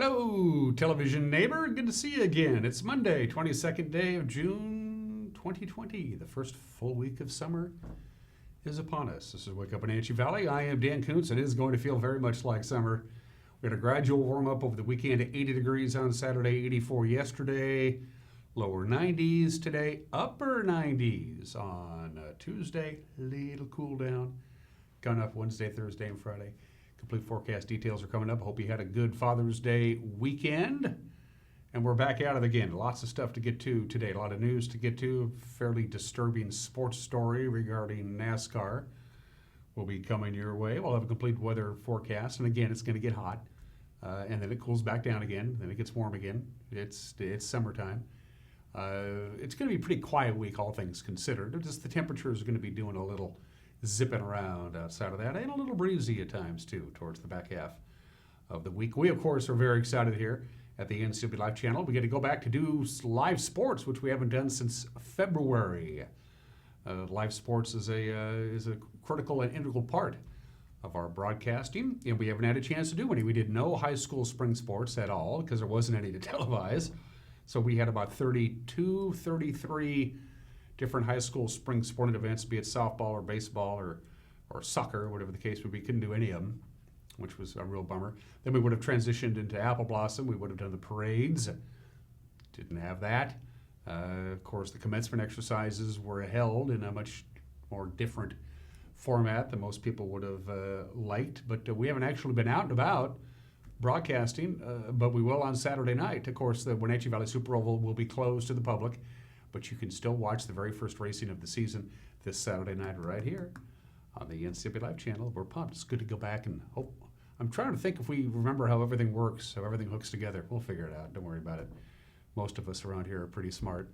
Hello, television neighbor. Good to see you again. It's Monday, 22nd day of June 2020. The first full week of summer is upon us. This is Wake Up Wenatchee Valley. I am Dan Kuntz. It is going to feel very much like summer. We had a gradual warm up over the weekend at 80 degrees on Saturday, 84 yesterday, lower 90s today, upper 90s on Tuesday, little cool down. Coming up Wednesday, Thursday, and Friday. Complete forecast details are coming up. I hope you had a good Father's Day weekend. And we're back at it again. Lots of stuff to get to today. A lot of news to get to. Fairly disturbing sports story regarding NASCAR will be coming your way. We'll have a complete weather forecast. And again, it's going to get hot. And then it cools back down again. Then it gets warm again. It's summertime. It's going to be a pretty quiet week, all things considered. Just the temperatures are going to be doing a little zipping around outside of that, and a little breezy at times too towards the back half of the week. We, of course, are very excited here at the NCW Live channel. We get to go back to do live sports, which we haven't done since February. Live sports is a critical and integral part of our broadcasting, and we haven't had a chance to do any. We did no high school spring sports at all because there wasn't any to televise. So we had about 32, 33 different high school spring sporting events, be it softball or baseball or soccer, or whatever the case would be. Couldn't do any of them, which was a real bummer. Then we would have transitioned into Apple Blossom. We would have done the parades. Didn't have that. Of course, the commencement exercises were held in a much more different format than most people would have liked. But we haven't actually been out and about broadcasting, but we will on Saturday night. Of course, the Wenatchee Valley Super Oval will be closed to the public, but you can still watch the very first racing of the season this Saturday night right here on the NCW Live channel. We're pumped. It's good to go back and hope. I'm trying to think if we remember how everything works, how everything hooks together. We'll figure it out. Don't worry about it. Most of us around here are pretty smart.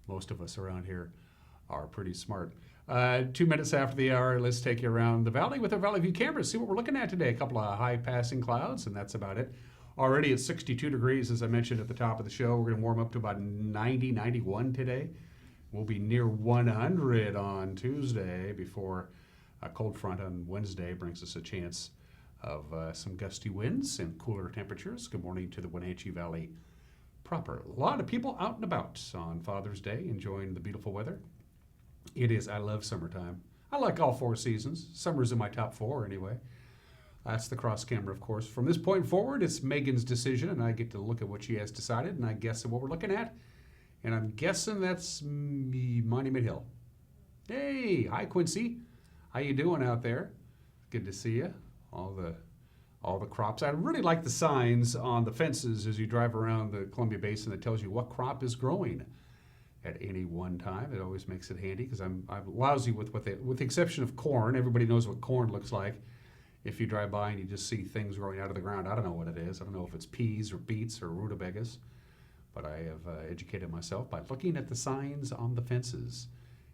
Most of us around here are pretty smart. 2 minutes after the hour, let's take you around the valley with our Valley View cameras. See what we're looking at today. A couple of high passing clouds, and that's about it. Already at 62 degrees, as I mentioned at the top of the show. We're going to warm up to about 90, 91 today. We'll be near 100 on Tuesday before a cold front on Wednesday brings us a chance of some gusty winds and cooler temperatures. Good morning to the Wenatchee Valley proper. A lot of people out and about on Father's Day enjoying the beautiful weather. I love summertime. I like all four seasons. Summer's in my top four anyway. That's the cross camera, of course. From this point forward, it's Megan's decision, and I get to look at what she has decided, and I guess at what we're looking at. And I'm guessing that's Monument Hill. Hey, hi Quincy. How you doing out there? Good to see you. All the crops. I really like the signs on the fences as you drive around the Columbia Basin that tells you what crop is growing at any one time. It always makes it handy because I'm lousy with the exception of corn. Everybody knows what corn looks like. If you drive by and you just see things growing out of the ground, I don't know what it is. I don't know if it's peas or beets or rutabagas, but I have educated myself by looking at the signs on the fences,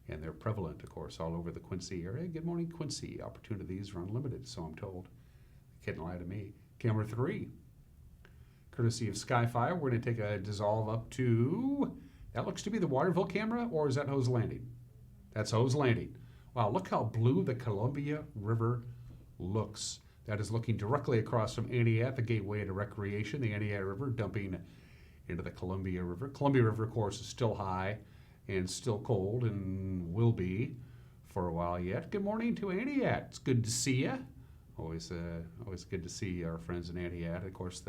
and they're prevalent, of course, all over the Quincy area. Good morning, Quincy. Opportunities are unlimited, so I'm told. Can't lie to me. Camera 3, courtesy of Skyfire. We're going to take a dissolve up to, that looks to be the Waterville camera, or is that Hose Landing? That's Hose Landing. Wow, look how blue the Columbia River looks. That is looking directly across from Aniat, the gateway to recreation, the Aniat River dumping into the Columbia River. Columbia River, of course, is still high and still cold and will be for a while yet. Good morning to Aniat. It's good to see you. Always good to see our friends in Aniat. Of course,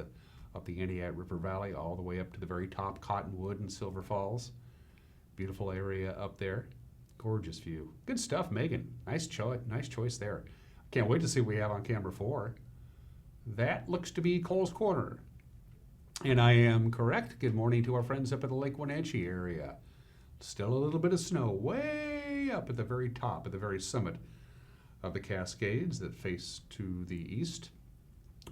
up the Aniat River Valley all the way up to the very top, Cottonwood and Silver Falls. Beautiful area up there. Gorgeous view. Good stuff, Megan. Nice choice there. Can't wait to see what we have on camera 4. That looks to be Cole's Corner. And I am correct. Good morning to our friends up at the Lake Wenatchee area. Still a little bit of snow way up at the very top, at the very summit of the Cascades that face to the east.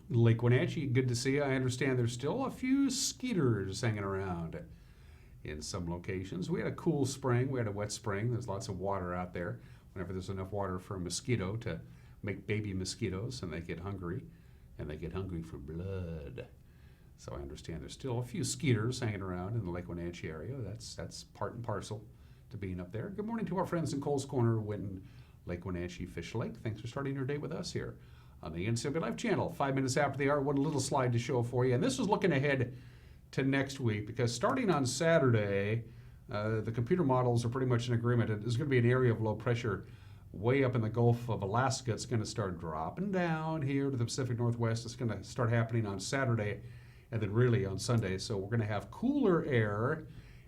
Lake Wenatchee, good to see you. I understand there's still a few skeeters hanging around in some locations. We had a cool spring. We had a wet spring. There's lots of water out there. Whenever there's enough water for a mosquito to make baby mosquitoes, and they get hungry for blood. So I understand there's still a few skeeters hanging around in the Lake Wenatchee area. That's part and parcel to being up there. Good morning to our friends in Cole's Corner, Winton, Lake Wenatchee, Fish Lake. Thanks for starting your day with us here on the NCW Life channel. 5 minutes after the hour, one little slide to show for you. And this is looking ahead to next week, because starting on Saturday, the computer models are pretty much in agreement. There's going to be an area of low pressure way up in the Gulf of Alaska. It's going to start dropping down here to the Pacific Northwest. It's going to start happening on Saturday and then really on Sunday. So we're going to have cooler air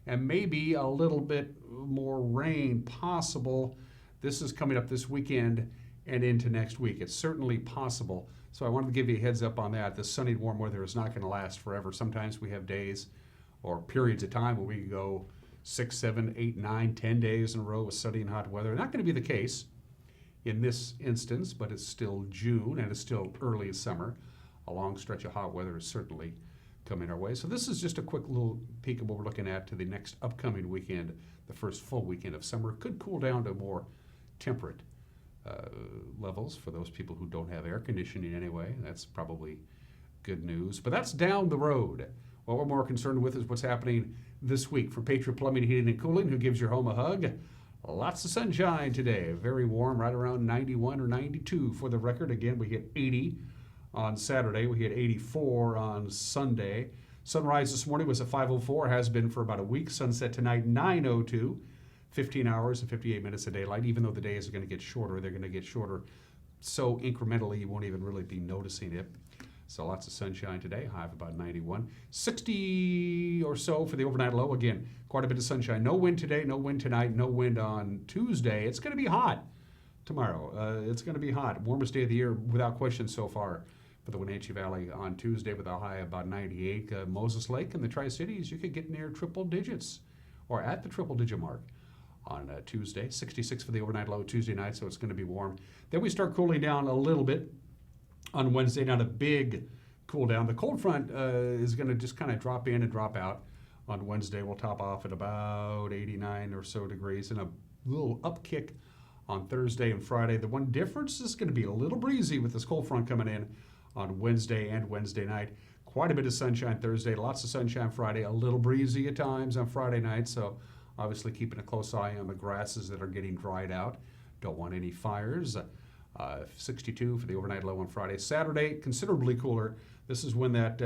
and maybe a little bit more rain possible. This is coming up this weekend and into next week. It's certainly possible. So I wanted to give you a heads up on that. This sunny, warm weather is not going to last forever. Sometimes we have days or periods of time where we can go 6, 7, 8, 9, 10 days in a row with sunny and hot weather. Not going to be the case in this instance, but it's still June and it's still early summer. A long stretch of hot weather is certainly coming our way. So this is just a quick little peek of what we're looking at to the next upcoming weekend. The first full weekend of summer could cool down to more temperate levels for those people who don't have air conditioning anyway. That's probably good news, but that's down the road. What we're more concerned with is what's happening this week. From Patriot Plumbing, Heating, and Cooling, who gives your home a hug. Lots of sunshine today. Very warm, right around 91 or 92 for the record. Again, we hit 80 on Saturday. We hit 84 on Sunday. Sunrise this morning was at 5:04, has been for about a week. Sunset tonight, 9:02. 15 hours and 58 minutes of daylight. Even though the days are going to get shorter, they're going to get shorter so incrementally you won't even really be noticing it. So lots of sunshine today, high of about 91. 60 or so for the overnight low. Again, quite a bit of sunshine. No wind today, no wind tonight, no wind on Tuesday. It's going to be hot tomorrow. It's going to be hot. Warmest day of the year without question so far for the Wenatchee Valley on Tuesday with a high of about 98. Moses Lake and the Tri-Cities, you could get near triple digits or at the triple digit mark on Tuesday. 66 for the overnight low Tuesday night, so it's going to be warm. Then we start cooling down a little bit on Wednesday, not a big cool down. The cold front is going to just kind of drop in and drop out on Wednesday. We'll top off at about 89 or so degrees and a little upkick on Thursday and Friday. The one difference is going to be a little breezy with this cold front coming in on Wednesday and Wednesday night. Quite a bit of sunshine Thursday, lots of sunshine Friday, a little breezy at times on Friday night. So obviously keeping a close eye on the grasses that are getting dried out. Don't want any fires. 62 for the overnight low on Friday. Saturday, considerably cooler. This is when that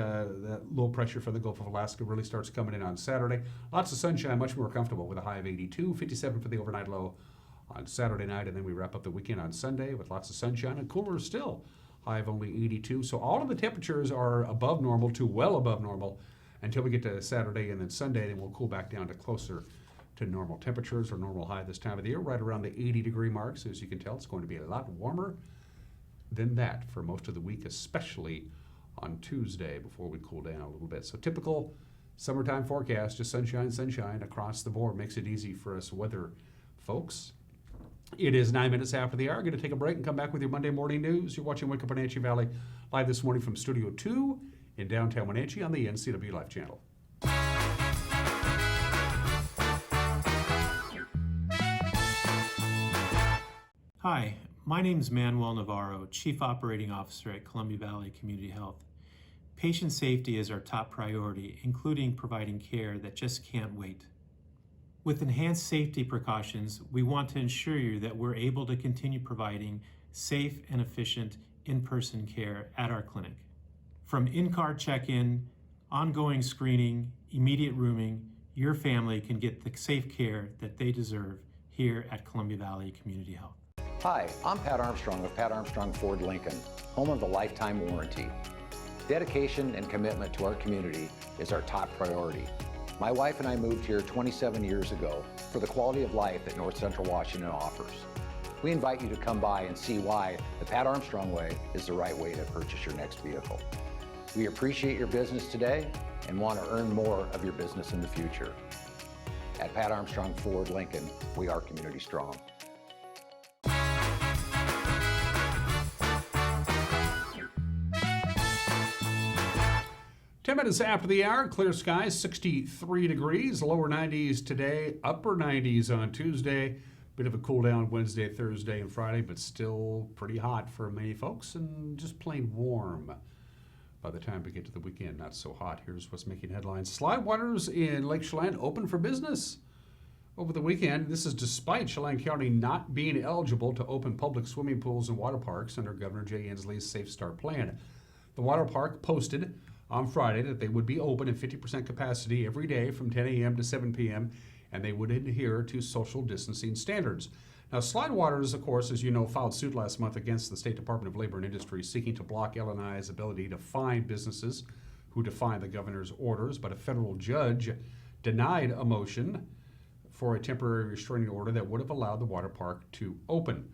low pressure for the Gulf of Alaska really starts coming in on Saturday. Lots of sunshine, much more comfortable with a high of 82. 57 for the overnight low on Saturday night. And then we wrap up the weekend on Sunday with lots of sunshine and cooler still. High of only 82. So all of the temperatures are above normal to well above normal until we get to Saturday and then Sunday. Then we'll cool back down to closer to normal temperatures or normal high this time of the year, right around the 80-degree mark. So as you can tell, it's going to be a lot warmer than that for most of the week, especially on Tuesday before we cool down a little bit. So typical summertime forecast, just sunshine, sunshine across the board. Makes it easy for us weather folks. It is 9 minutes after the hour. Going to take a break and come back with your Monday morning news. You're watching Wake Up Wenatchee Valley live this morning from Studio 2 in downtown Wenatchee on the NCW Life channel. Hi, my name is Manuel Navarro, Chief Operating Officer at Columbia Valley Community Health. Patient safety is our top priority, including providing care that just can't wait. With enhanced safety precautions, we want to ensure you that we're able to continue providing safe and efficient in-person care at our clinic. From in-car check-in, ongoing screening, immediate rooming, your family can get the safe care that they deserve here at Columbia Valley Community Health. Hi, I'm Pat Armstrong of Pat Armstrong Ford Lincoln, home of the lifetime warranty. Dedication and commitment to our community is our top priority. My wife and I moved here 27 years ago for the quality of life that North Central Washington offers. We invite you to come by and see why the Pat Armstrong way is the right way to purchase your next vehicle. We appreciate your business today and want to earn more of your business in the future. At Pat Armstrong Ford Lincoln, we are community strong. 10 minutes after the hour, clear skies, 63 degrees, lower 90s today, upper 90s on Tuesday. Bit of a cool down Wednesday, Thursday, and Friday, but still pretty hot for many folks and just plain warm. By the time we get to the weekend, not so hot. Here's what's making headlines. Slide waters in Lake Chelan open for business. over the weekend. This is despite Chelan County not being eligible to open public swimming pools and water parks under Governor Jay Inslee's Safe Start plan. The water park posted on Friday that they would be open at 50% capacity every day from 10 a.m. to 7 p.m., and they would adhere to social distancing standards. Now, Slide Waters, of course, as you know, filed suit last month against the State Department of Labor and Industry, seeking to block LNI's ability to fine businesses who defy the governor's orders, but a federal judge denied a motion for a temporary restraining order that would have allowed the water park to open.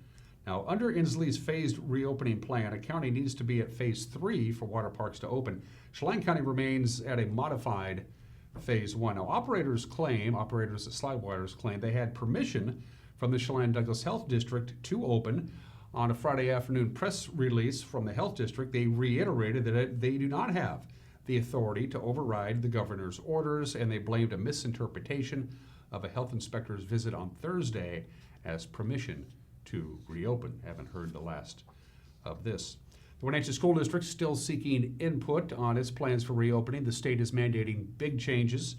Now, under Inslee's phased reopening plan, a county needs to be at phase 3 for water parks to open. Chelan County remains at a modified phase 1. Now, operators at Slide Waters claim they had permission from the Chelan Douglas Health District to open. On a Friday afternoon press release from the Health District, they reiterated that they do not have the authority to override the governor's orders, and they blamed a misinterpretation of a health inspector's visit on Thursday as permission to reopen. Haven't heard the last of this. The Wenatchee School District still seeking input on its plans for reopening. The state is mandating big changes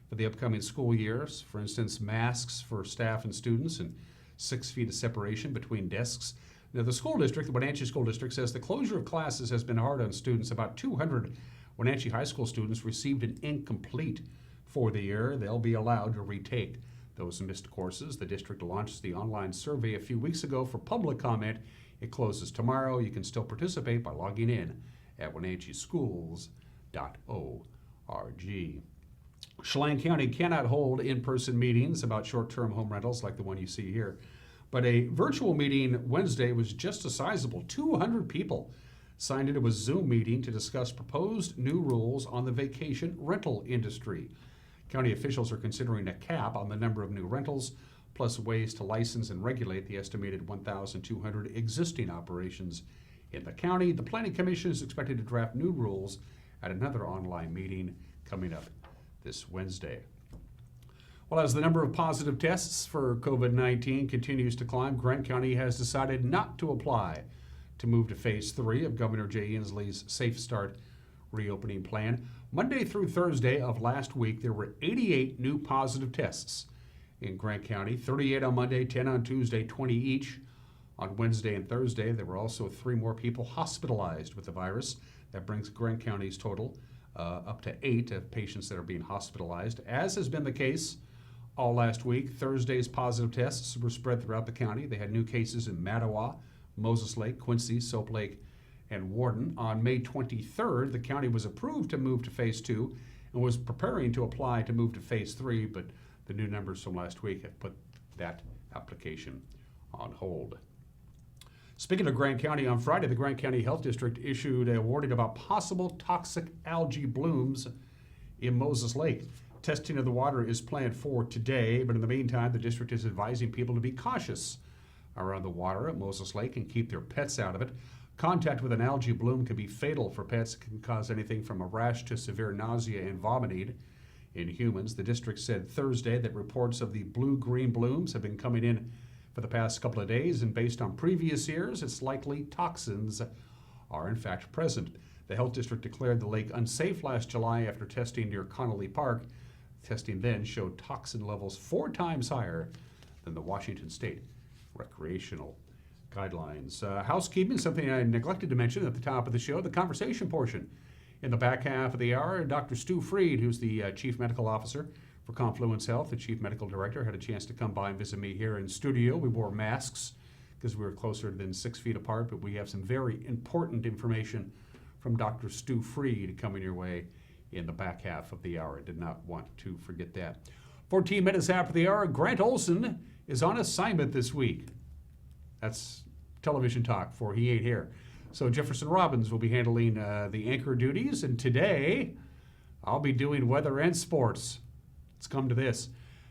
for the upcoming school years. For instance, masks for staff and students and 6 feet of separation between desks. Now, the Wenatchee School District, says the closure of classes has been hard on students. About 200 Wenatchee high school students received an incomplete for the year. They'll be allowed to retake those missed courses. The district launched the online survey a few weeks ago for public comment. It closes tomorrow. You can still participate by logging in at wenatcheeschools.org. Chelan County cannot hold in-person meetings about short-term home rentals like the one you see here, but a virtual meeting Wednesday was just as sizable. 200 people signed into a Zoom meeting to discuss proposed new rules on the vacation rental industry. County officials are considering a cap on the number of new rentals, plus ways to license and regulate the estimated 1,200 existing operations in the county. The Planning Commission is expected to draft new rules at another online meeting coming up this Wednesday. Well, as the number of positive tests for COVID-19 continues to climb, Grant County has decided not to apply to move to phase 3 of Governor Jay Inslee's Safe Start reopening plan. Monday through Thursday of last week, there were 88 new positive tests in Grant County, 38 on Monday, 10 on Tuesday, 20 each on Wednesday and Thursday. There were also 3 more people hospitalized with the virus. That brings Grant County's total up to 8 of patients that are being hospitalized. As has been the case all last week, Thursday's positive tests were spread throughout the county. They had new cases in Mattawa, Moses Lake, Quincy, Soap Lake, and Warden. On May 23rd, the county was approved to move to phase 2 and was preparing to apply to move to phase 3, but the new numbers from last week have put that application on hold. Speaking of Grant County, on Friday, the Grant County Health District issued a warning about possible toxic algae blooms in Moses Lake. Testing of the water is planned for today, but in the meantime, the district is advising people to be cautious around the water at Moses Lake and keep their pets out of it. Contact with an algae bloom can be fatal for pets. It can cause anything from a rash to severe nausea and vomiting in humans. The district said Thursday that reports of the blue-green blooms have been coming in for the past couple of days, and based on previous years, it's likely toxins are in fact present. The health district declared the lake unsafe last July after testing near Connolly Park. Testing then showed toxin levels 4 times higher than the Washington State recreational guidelines. Housekeeping, something I neglected to mention at the top of the show, the conversation portion. In the back half of the hour, Dr. Stu Freed, who's the Chief Medical Officer for Confluence Health, the Chief Medical Director, had a chance to come by and visit me here in studio. We wore masks because we were closer than 6 feet apart, but we have some very important information from Dr. Stu Freed coming your way in the back half of the hour. I did not want to forget that. 14 minutes after the hour, Grant Olson is on assignment this week. That's television talk for He Ain't Here. So Jefferson Robbins will be handling the anchor duties, and today I'll be doing weather and sports. It's come to this.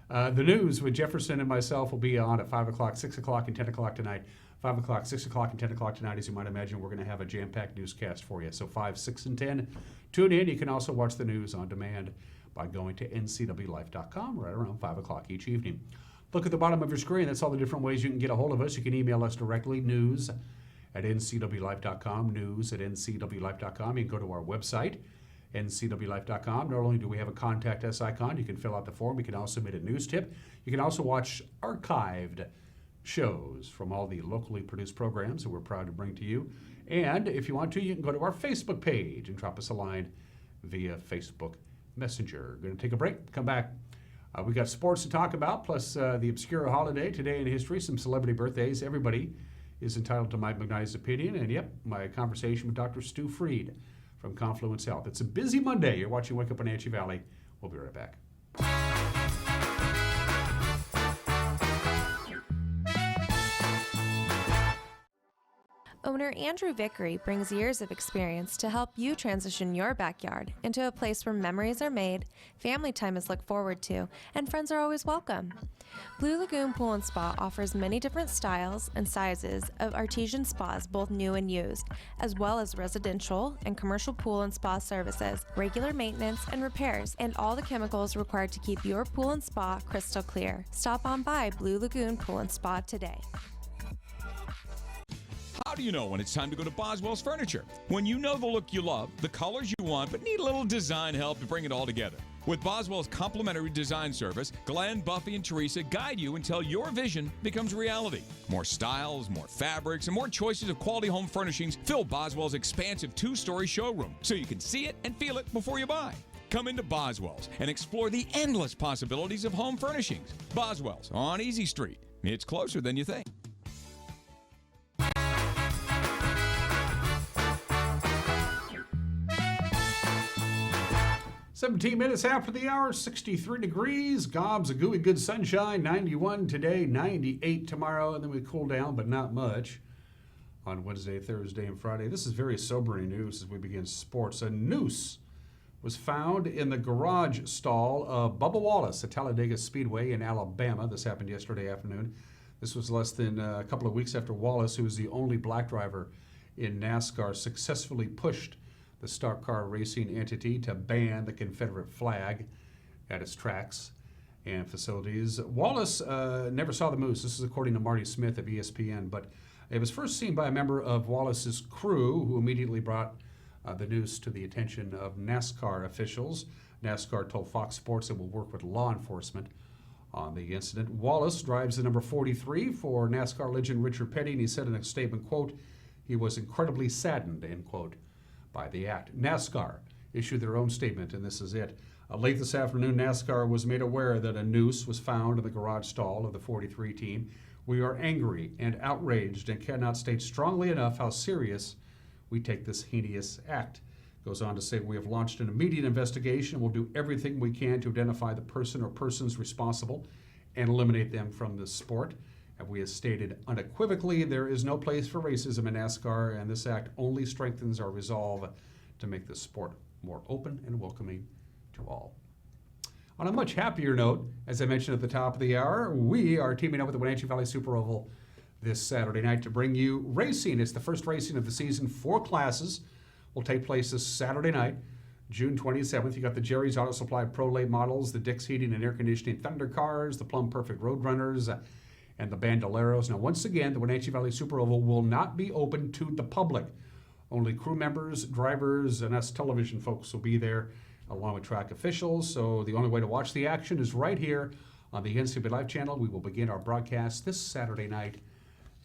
The news with Jefferson and myself will be on at 5 o'clock, 6 o'clock, and 10 o'clock tonight. 5 o'clock, 6 o'clock, and 10 o'clock tonight. As you might imagine, we're going to have a jam-packed newscast for you. So 5, 6, and 10. Tune in. You can also watch the news on demand by going to ncwlife.com right around 5 o'clock each evening. Look at the bottom of your screen. That's all the different ways you can get a hold of us. You can email us directly, news@ncwlife.com, news@ncwlife.com. You can go to our website, ncwlife.com. Not only do we have a contact us icon, you can fill out the form. You can also submit a news tip. You can also watch archived shows from all the locally produced programs that we're proud to bring to you. And if you want to, you can go to our Facebook page and drop us a line via Facebook Messenger. Going to take a break, come back. We got sports to talk about, plus the obscure holiday today in history, some celebrity birthdays. Everybody is entitled to Mike McKnight's opinion, and yep, my conversation with Dr. Stu Freed from Confluence Health. It's a busy Monday. You're watching Wake Up Wenatchee Valley. We'll be right back. Owner Andrew Vickery brings years of experience to help you transition your backyard into a place where memories are made, family time is looked forward to, and friends are always welcome. Blue Lagoon Pool and Spa offers many different styles and sizes of artesian spas, both new and used, as well as residential and commercial pool and spa services, regular maintenance and repairs, and all the chemicals required to keep your pool and spa crystal clear. Stop on by Blue Lagoon Pool and Spa today. How do you know when it's time to go to Boswell's Furniture? When you know the look you love, the colors you want, but need a little design help to bring it all together. With Boswell's complimentary design service, Glenn, Buffy, and Teresa guide you until your vision becomes reality. More styles, more fabrics, and more choices of quality home furnishings fill Boswell's expansive 2-story showroom, so you can see it and feel it before you buy. Come into Boswell's and explore the endless possibilities of home furnishings. Boswell's on Easy Street. It's closer than you think. 17 minutes after the hour, 63 degrees, gobs of gooey good sunshine, 91 today, 98 tomorrow, and then we cool down, but not much on Wednesday, Thursday, and Friday. This is very sobering news as we begin sports. A noose was found in the garage stall of Bubba Wallace at Talladega Speedway in Alabama. This happened yesterday afternoon. This was less than a couple of weeks after Wallace, who was the only black driver in NASCAR, successfully pushed the stock car racing entity to ban the Confederate flag at its tracks and facilities. Wallace never saw the moose. This is according to Marty Smith of ESPN, but it was first seen by a member of Wallace's crew, who immediately brought the noose to the attention of NASCAR officials. NASCAR told Fox Sports it will work with law enforcement on the incident. Wallace drives the number 43 for NASCAR legend Richard Petty, and he said in a statement, quote, "He was incredibly saddened," end quote, by the act. NASCAR issued their own statement, and this is it. Late this afternoon, NASCAR was made aware that a noose was found in the garage stall of the 43 team. "We are angry and outraged and cannot state strongly enough how serious we take this heinous act." Goes on to say, "We have launched an immediate investigation. We'll do everything we can to identify the person or persons responsible and eliminate them from the sport. And we have stated unequivocally there is no place for racism in NASCAR, and this act only strengthens our resolve to make the sport more open and welcoming to all." On a much happier note, as I mentioned at the top of the hour, we are teaming up with the Wenatchee Valley Super Oval this Saturday night to bring you racing. It's the first racing of the season. 4 classes will take place this Saturday night, June 27th. You got the Jerry's Auto Supply Pro Late models, the Dick's Heating and Air Conditioning Thunder Cars, the Plum Perfect Roadrunners, and the Bandoleros. Now, once again, the Wenatchee Valley Super Oval will not be open to the public. Only crew members, drivers, and us television folks will be there, along with track officials. So the only way to watch the action is right here on the NCW Live channel. We will begin our broadcast this Saturday night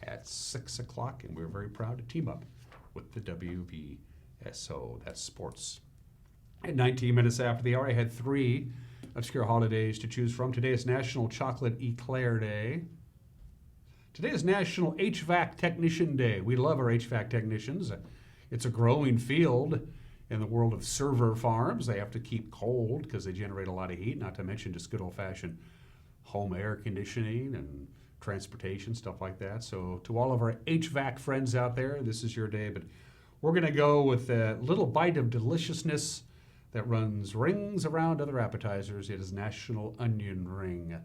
at 6 o'clock, and we're very proud to team up with the WVSO. That's sports. At 19 minutes after the hour, I had 3 obscure holidays to choose from. Today is National Chocolate Eclair Day. Today is National HVAC Technician Day. We love our HVAC technicians. It's a growing field in the world of server farms. They have to keep cold because they generate a lot of heat, not to mention just good old-fashioned home air conditioning and transportation, stuff like that. So to all of our HVAC friends out there, this is your day. But we're going to go with a little bite of deliciousness that runs rings around other appetizers. It is National Onion Ring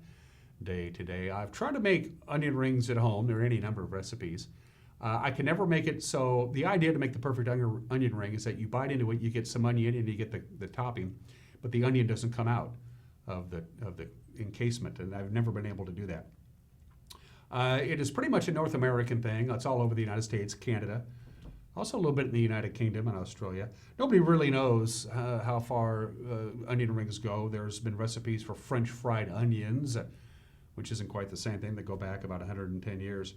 Day today. I've tried to make onion rings at home. There are any number of recipes. I can never make it, so the idea to make the perfect onion ring is that you bite into it, you get some onion, and you get the topping, but the onion doesn't come out of the encasement, and I've never been able to do that. It is pretty much a North American thing. It's all over the United States, Canada, Also a little bit in the United Kingdom and Australia. Nobody really knows how far onion rings go. There's been recipes for French fried onions, which isn't quite the same thing. They go back about 110 years.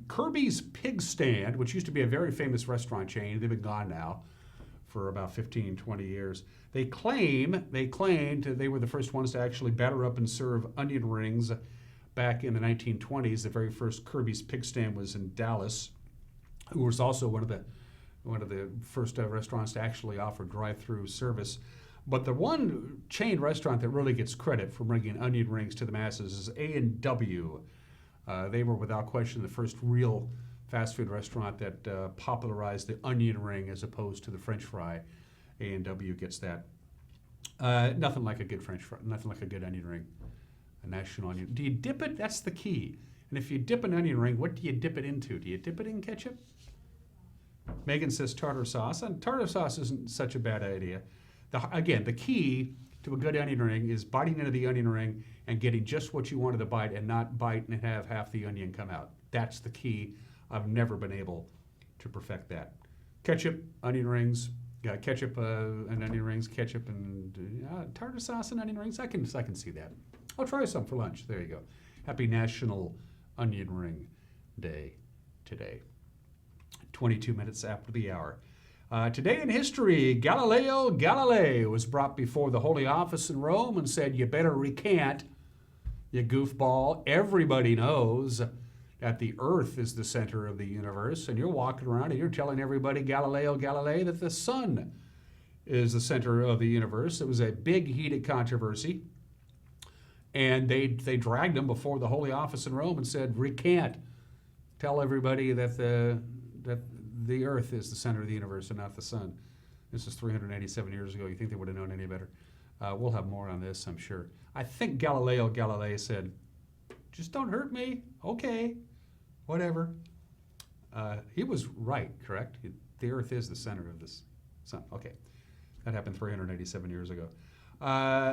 Kirby's Pig Stand, which used to be a very famous restaurant chain, they've been gone now for about 15, 20 years. They claimed they were the first ones to actually batter up and serve onion rings back in the 1920s. The very first Kirby's Pig Stand was in Dallas, who was also one of the first restaurants to actually offer drive-through service. But the one chain restaurant that really gets credit for bringing onion rings to the masses is A&W. They were without question the first real fast food restaurant that popularized the onion ring as opposed to the French fry. A&W gets that. Nothing like a good French fry, nothing like a good onion ring, a national onion. Do you dip it? That's the key. And if you dip an onion ring, what do you dip it into? Do you dip it in ketchup? Megan says tartar sauce, and tartar sauce isn't such a bad idea. Again, the key to a good onion ring is biting into the onion ring and getting just what you wanted to bite and not bite and have half the onion come out. That's the key. I've never been able to perfect that. Ketchup, onion rings, ketchup and onion rings, ketchup and tartar sauce and onion rings. I can see that. I'll try some for lunch. There you go. Happy National Onion Ring Day today. 22 minutes after the hour. Today in history, Galileo Galilei was brought before the Holy Office in Rome and said, "You better recant, you goofball. Everybody knows that the Earth is the center of the universe, and you're walking around and you're telling everybody, Galileo Galilei, that the sun is the center of the universe." It was a big, heated controversy, and they dragged him before the Holy Office in Rome and said, "Recant. Tell everybody that the Earth is the center of the universe and not the sun." This is 387 years ago. You think they would have known any better? We'll have more on this, I'm sure. I think Galileo Galilei said, "Just don't hurt me. Okay, whatever." He was right, correct? The Earth is the center of this sun. Okay, that happened 387 years ago.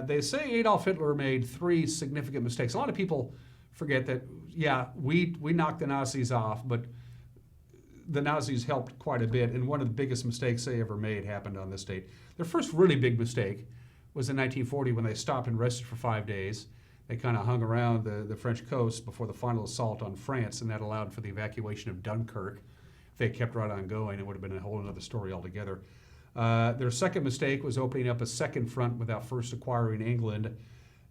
They say Adolf Hitler made 3 significant mistakes. A lot of people forget that, yeah, we knocked the Nazis off, but the Nazis helped quite a bit, and one of the biggest mistakes they ever made happened on this date. Their first really big mistake was in 1940 when they stopped and rested for 5 days. They kind of hung around the French coast before the final assault on France, and that allowed for the evacuation of Dunkirk. If they kept right on going, it would have been a whole other story altogether. Their second mistake was opening up a second front without first acquiring England.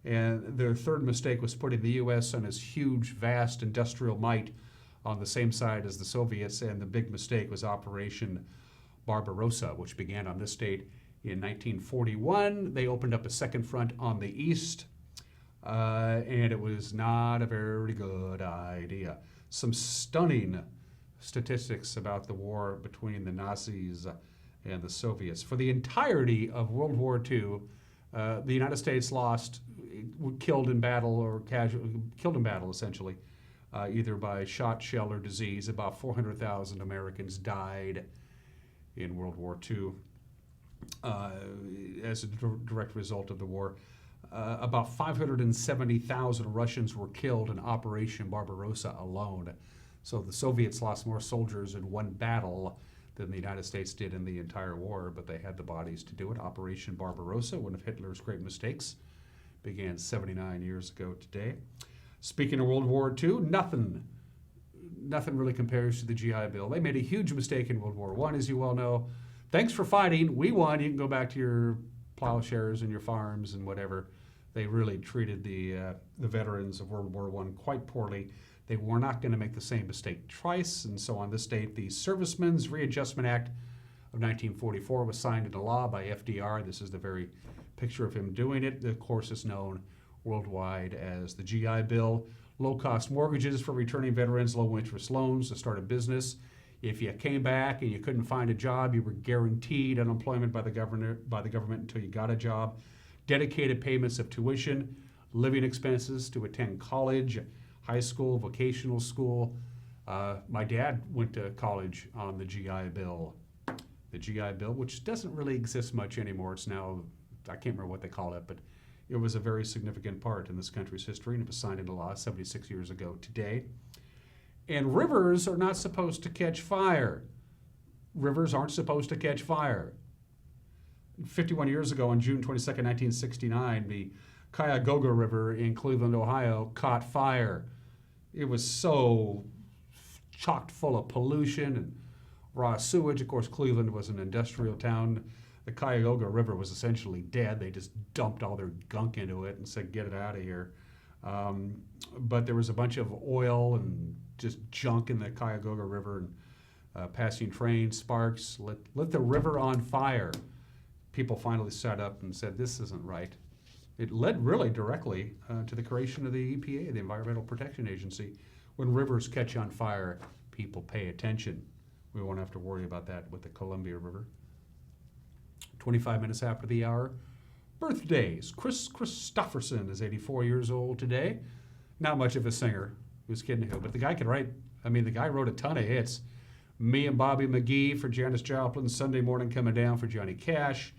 And their third mistake was putting the U.S. on its huge, vast industrial might on the same side as the Soviets. And the big mistake was Operation Barbarossa, which began on this date in 1941. They opened up a second front on the east, and it was not a very good idea. Some stunning statistics about the war between the Nazis and the Soviets. For the entirety of World War II, the United States lost, killed in battle or killed in battle essentially, either by shot, shell, or disease. About 400,000 Americans died in World War II as a direct result of the war. About 570,000 Russians were killed in Operation Barbarossa alone. So the Soviets lost more soldiers in one battle than the United States did in the entire war, but they had the bodies to do it. Operation Barbarossa, one of Hitler's great mistakes, began 79 years ago today. Speaking of World War II, nothing really compares to the GI Bill. They made a huge mistake in World War I, as you well know. Thanks for fighting. We won. You can go back to your plowshares and your farms and whatever. They really treated the veterans of World War I quite poorly. They were not going to make the same mistake twice, and so on this date, the Servicemen's Readjustment Act of 1944 was signed into law by FDR. This is the very picture of him doing it. Of course, is known worldwide as the GI Bill. Low-cost mortgages for returning veterans, low-interest loans to start a business. If you came back and you couldn't find a job, you were guaranteed unemployment by the government until you got a job. Dedicated payments of tuition, living expenses to attend college, high school, vocational school. My dad went to college on the GI Bill. The GI Bill, which doesn't really exist much anymore. It's now, I can't remember what they call it, but it was a very significant part in this country's history, and it was signed into law 76 years ago today. And rivers are not supposed to catch fire. rivers aren't supposed to catch fire. 51 years ago, on June 22nd, 1969, the Cuyahoga River in Cleveland, Ohio, caught fire. It was so chocked full of pollution and raw sewage. Of course, Cleveland was an industrial town. The Cuyahoga River was essentially dead. They just dumped all their gunk into it and said, get it out of here. But there was a bunch of oil and just junk in the Cuyahoga River, and passing trains, sparks, lit the river on fire. People finally sat up and said, this isn't right. It led really directly to the creation of the EPA, the Environmental Protection Agency. When rivers catch on fire, people pay attention. We won't have to worry about that with the Columbia River. 25 minutes after the hour, birthdays. Chris Christopherson is 84 years old today. Not much of a singer. Who's kidding who? But the guy could write. I mean, the guy wrote a ton of hits. Me and Bobby McGee for Janis Joplin. Sunday Morning Coming Down for Johnny Cash.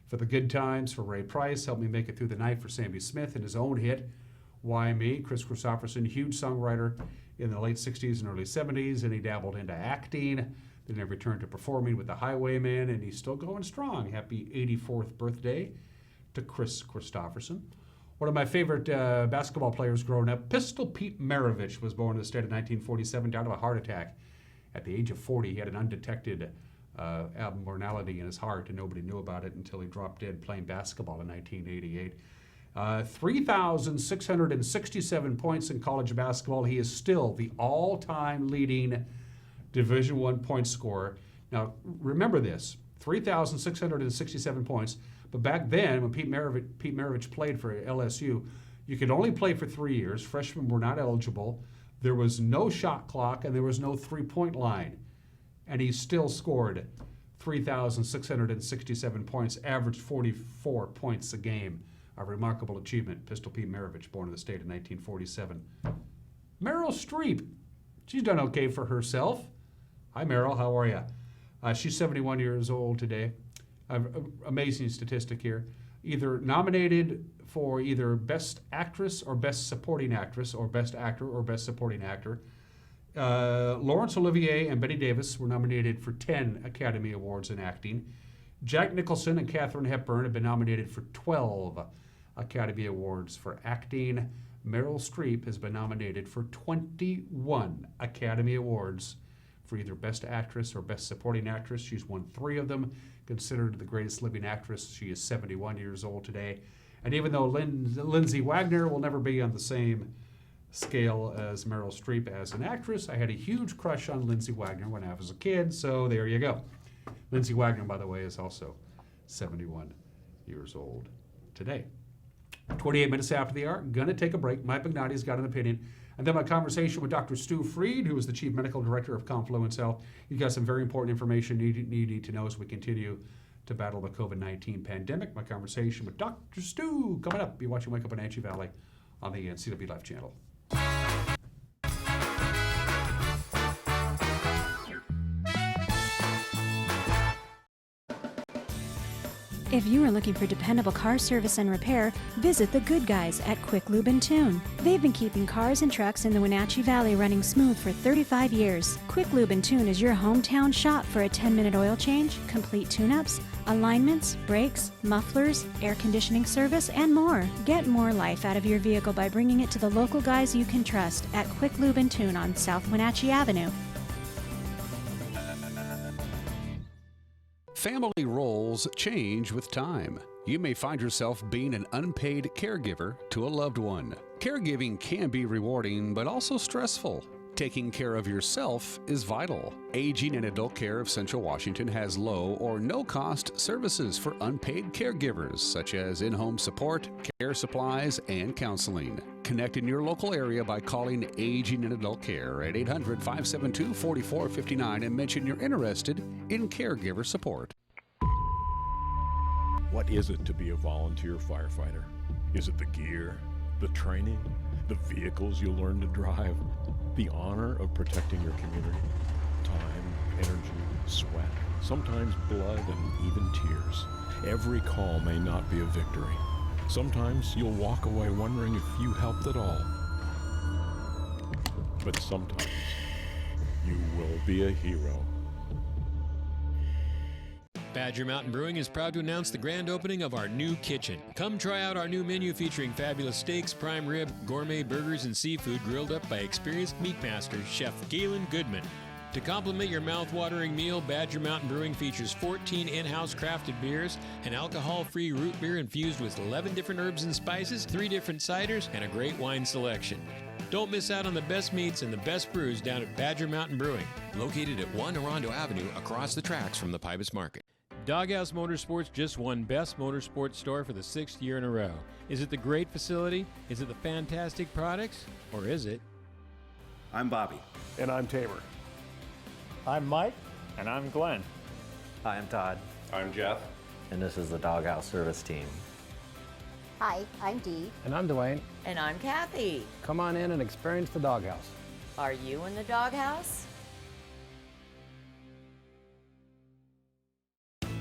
For the Good Times for Ray Price. Help Me Make It Through the Night for Sammy Smith. And his own hit, Why Me? Chris Christopherson, huge songwriter in the late 60s and early 70s. And he dabbled into acting. Then he returned to performing with the Highwaymen. And he's still going strong. Happy 84th birthday to Chris Christopherson. One of my favorite basketball players growing up, Pistol Pete Maravich, was born in the state of 1947, died of a heart attack. At the age of 40, he had an undetected abnormality in his heart, and nobody knew about it until he dropped dead playing basketball in 1988. 3,667 points in college basketball. He is still the all-time leading Division I point scorer. Now, remember this, 3,667 points, but back then, when Pete Maravich played for LSU, you could only play for 3 years. Freshmen were not eligible. There was no shot clock, and there was no three-point line. And he still scored 3,667 points, averaged 44 points a game. A remarkable achievement. Pistol Pete Maravich, born in the state in 1947. Meryl Streep. She's done okay for herself. Hi, Meryl. How are you? She's 71 years old today. Amazing statistic here. Either nominated for either Best Actress or Best Supporting Actress, or Best Actor or Best Supporting Actor. Laurence Olivier and Bette Davis were nominated for 10 Academy Awards in acting. Jack Nicholson and Katharine Hepburn have been nominated for 12 Academy Awards for acting. Meryl Streep has been nominated for 21 Academy Awards for either Best Actress or Best Supporting Actress. She's won 3 of them. Considered the greatest living actress, she is 71 years old today. And even though Lindsay Wagner will never be on the same scale as Meryl Streep as an actress, I had a huge crush on Lindsay Wagner when I was a kid, so there you go. Lindsay Wagner, by the way, is also 71 years old today. 28 minutes after the hour, gonna take a break. Mike McNally's got an opinion. And then my conversation with Dr. Stu Freed, who is the Chief Medical Director of Confluence Health. He's got some very important information you need to know as we continue to battle the COVID-19 pandemic. My conversation with Dr. Stu coming up. You're watching Wake Up in Wenatchee Valley on the CW Life channel. If you are looking for dependable car service and repair, visit the good guys at Quick Lube and Tune. They've been keeping cars and trucks in the Wenatchee Valley running smooth for 35 years. Quick Lube and Tune is your hometown shop for a 10-minute oil change, complete tune-ups, alignments, brakes, mufflers, air conditioning service, and more. Get more life out of your vehicle by bringing it to the local guys you can trust at Quick Lube and Tune on South Wenatchee Avenue. Family roles change with time. You may find yourself being an unpaid caregiver to a loved one. Caregiving can be rewarding, but also stressful. Taking care of yourself is vital. Aging and Adult Care of Central Washington has low or no cost services for unpaid caregivers, such as in-home support, care supplies, and counseling. Connect in your local area by calling Aging and Adult Care at 800-572-4459 and mention you're interested in caregiver support. What is it to be a volunteer firefighter? Is it the gear, the training, the vehicles you'll learn to drive, the honor of protecting your community? Time, energy, sweat, sometimes blood, and even tears. Every call may not be a victory. Sometimes you'll walk away wondering if you helped at all. But sometimes you will be a hero. Badger Mountain Brewing is proud to announce the grand opening of our new kitchen. Come try out our new menu featuring fabulous steaks, prime rib, gourmet burgers, and seafood grilled up by experienced meat master Chef Galen Goodman. To complement your mouth-watering meal, Badger Mountain Brewing features 14 in-house crafted beers, an alcohol-free root beer infused with 11 different herbs and spices, 3 different ciders, and a great wine selection. Don't miss out on the best meats and the best brews down at Badger Mountain Brewing. Located at 1 Orondo Avenue across the tracks from the Pybus Market. Doghouse Motorsports just won Best Motorsports Store for the 6th year in a row. Is it the great facility? Is it the fantastic products? Or is it? I'm Bobby. And I'm Tamer. I'm Mike. And I'm Glenn. Hi, I'm Todd. I'm Jeff. And this is the Doghouse Service Team. Hi, I'm Dee. And I'm Dwayne. And I'm Kathy. Come on in and experience the Doghouse. Are you in the doghouse?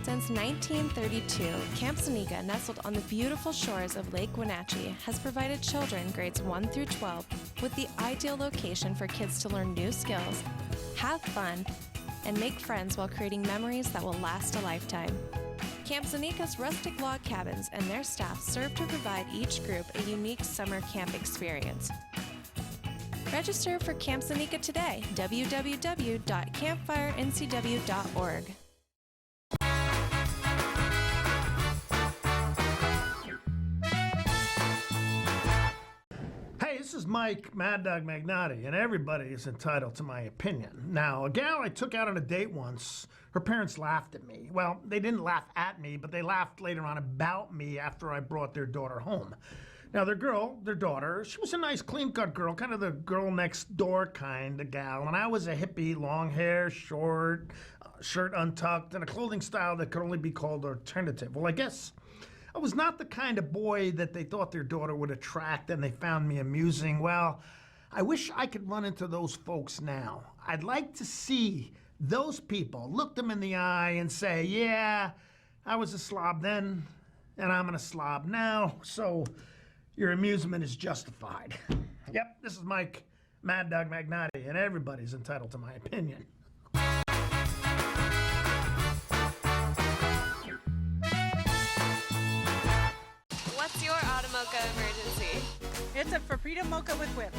Since 1932, Camp Seneca, nestled on the beautiful shores of Lake Wenatchee, has provided children grades 1 through 12 with the ideal location for kids to learn new skills, have fun, and make friends while creating memories that will last a lifetime. Camp Seneca's rustic log cabins and their staff serve to provide each group a unique summer camp experience. Register for Camp Seneca today, www.campfirencw.org. Hey, this is Mike Mad Dog Magnotti, and everybody is entitled to my opinion. Now, a gal I took out on a date once, her parents laughed at me. Well, they didn't laugh at me, but they laughed later on about me after I brought their daughter home. Now, their daughter, she was a nice clean-cut girl, kind of the girl next door kind of gal, and I was a hippie, long hair, short, shirt untucked, and a clothing style that could only be called alternative. Well, I guess I was not the kind of boy that they thought their daughter would attract, and they found me amusing. Well, I wish I could run into those folks now. I'd like to see those people look them in the eye and say, yeah, I was a slob then, and I'm a slob now, so your amusement is justified. Yep, this is Mike Mad Dog Magnotti, and everybody's entitled to my opinion. What's your Automocha emergency? It's a Frappuccino mocha with whip.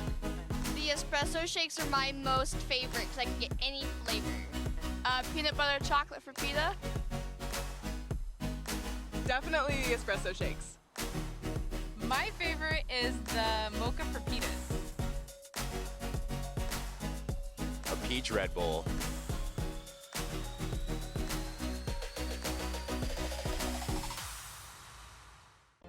The espresso shakes are my most favorite because I can get any flavor. Peanut butter chocolate Frappuccino. Definitely the espresso shakes. My favorite is the mocha Frappitas. A peach Red Bull.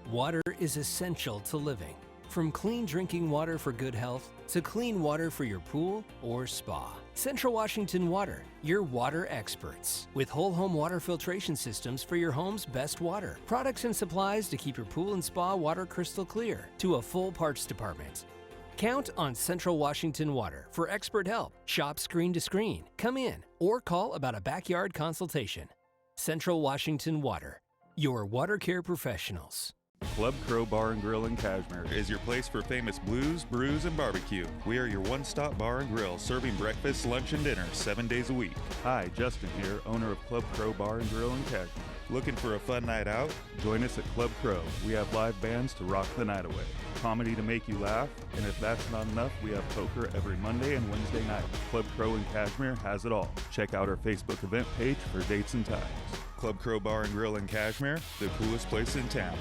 Water is essential to living. From clean drinking water for good health to clean water for your pool or spa. Central Washington Water, your water experts. With whole home water filtration systems for your home's best water. Products and supplies to keep your pool and spa water crystal clear. To a full parts department. Count on Central Washington Water for expert help. Shop screen to screen. Come in or call about a backyard consultation. Central Washington Water, your water care professionals. Club Crow Bar and Grill in Cashmere is your place for famous blues, brews, and barbecue. We are your one-stop bar and grill, serving breakfast, lunch, and dinner 7 days a week. Hi, Justin here, owner of Club Crow Bar and Grill in Cashmere. Looking for a fun night out? Join us at Club Crow. We have live bands to rock the night away, comedy to make you laugh, and if that's not enough, we have poker every Monday and Wednesday night. Club Crow in Cashmere has it all. Check out our Facebook event page for dates and times. Club Crow Bar and Grill in Cashmere, the coolest place in town.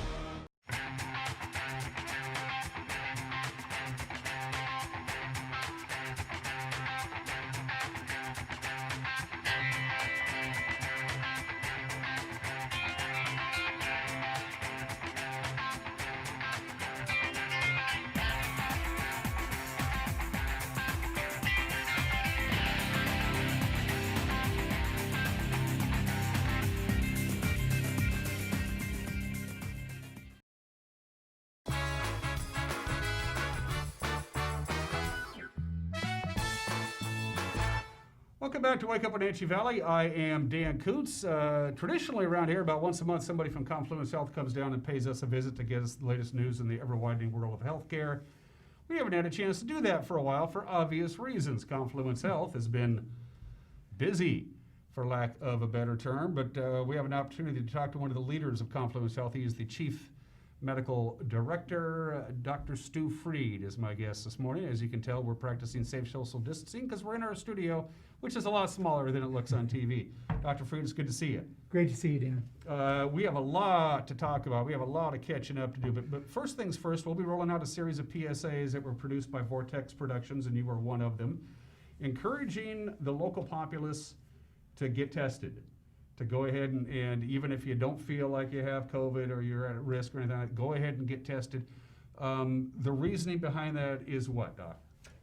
Welcome back to Wake Up Wenatchee Valley. I am Dan Kuntz. Traditionally around here, about once a month, somebody from Confluence Health comes down and pays us a visit to get us the latest news in the ever-widening world of healthcare. We haven't had a chance to do that for a while for obvious reasons. Confluence Health has been busy for lack of a better term. But we have an opportunity to talk to one of the leaders of Confluence Health. He is the Chief Medical Director. Dr. Stu Freed is my guest this morning. As you can tell, we're practicing safe social distancing because we're in our studio, which is a lot smaller than it looks on TV. Dr. Freed, it's good to see you. Great to see you, Dan. We have a lot to talk about. We have a lot of catching up to do. But first things first, we'll be rolling out a series of PSAs that were produced by Vortex Productions, and you were one of them, encouraging the local populace to get tested, to go ahead and even if you don't feel like you have COVID or you're at risk or anything like that, go ahead and get tested. The reasoning behind that is what, Doc?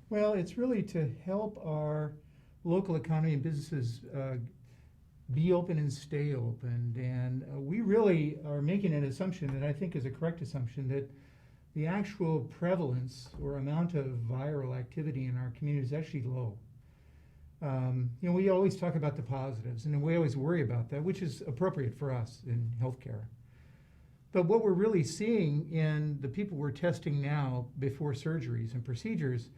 Well, it's really to help our local economy and businesses be open and stay open. And we really are making an assumption that I think is a correct assumption, that the actual prevalence or amount of viral activity in our community is actually low. We always talk about the positives, and we always worry about that, which is appropriate for us in healthcare. But what we're really seeing in the people we're testing now before surgeries and procedures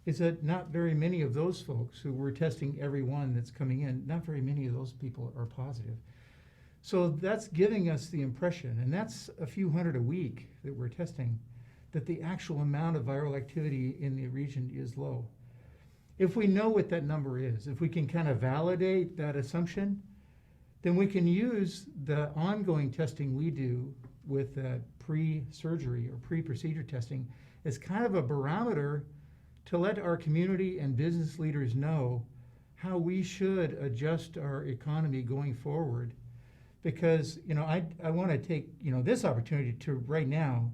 is that not very many of those folks who we're testing everyone that's coming in, not very many of those people are positive. So that's giving us the impression, and that's a few hundred a week that we're testing, that the actual amount of viral activity in the region is low. If we know what that number is, if we can kind of validate that assumption, then we can use the ongoing testing we do with pre-surgery or pre-procedure testing as kind of a barometer to let our community and business leaders know how we should adjust our economy going forward. Because I want to take this opportunity to right now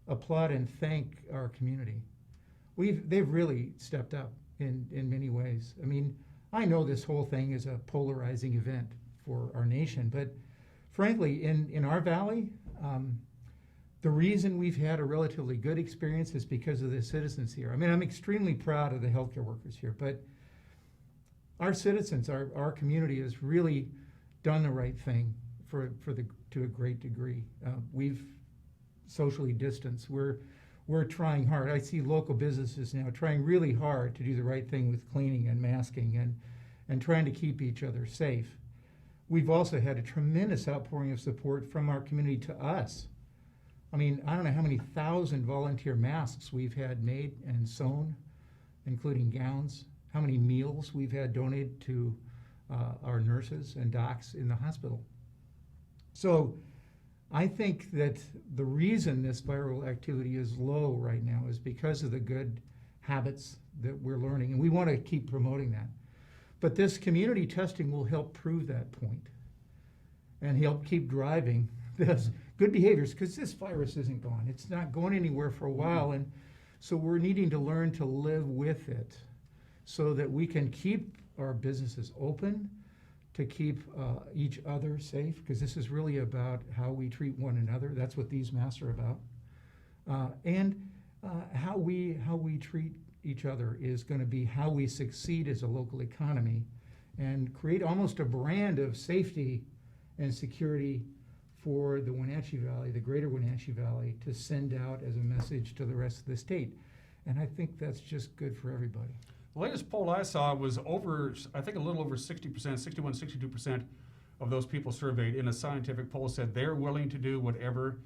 applaud and thank our community. They've really stepped up in many ways. I mean, I know this whole thing is a polarizing event for our nation, but frankly, in our valley, the reason we've had a relatively good experience is because of the citizens here. I mean, I'm extremely proud of the healthcare workers here, but our citizens, our community has really done the right thing to a great degree. We've socially distanced. We're trying hard. I see local businesses now trying really hard to do the right thing with cleaning and masking and trying to keep each other safe. We've also had a tremendous outpouring of support from our community to us. I mean, I don't know how many thousand volunteer masks we've had made and sewn, including gowns, how many meals we've had donated to our nurses and docs in the hospital. So I think that the reason this viral activity is low right now is because of the good habits that we're learning, and we want to keep promoting that. But this community testing will help prove that point and help keep driving this good behaviors, because this virus isn't gone. It's not going anywhere for a while, and so we're needing to learn to live with it so that we can keep our businesses open, to keep each other safe, because this is really about how we treat one another. That's what these masks are about. And how we treat each other is going to be how we succeed as a local economy and create almost a brand of safety and security for the Wenatchee Valley, the greater Wenatchee Valley, to send out as a message to the rest of the state. And I think that's just good for everybody. The latest poll I saw was I think a little over 60%, 61, 62% of those people surveyed in a scientific poll said they're willing to do whatever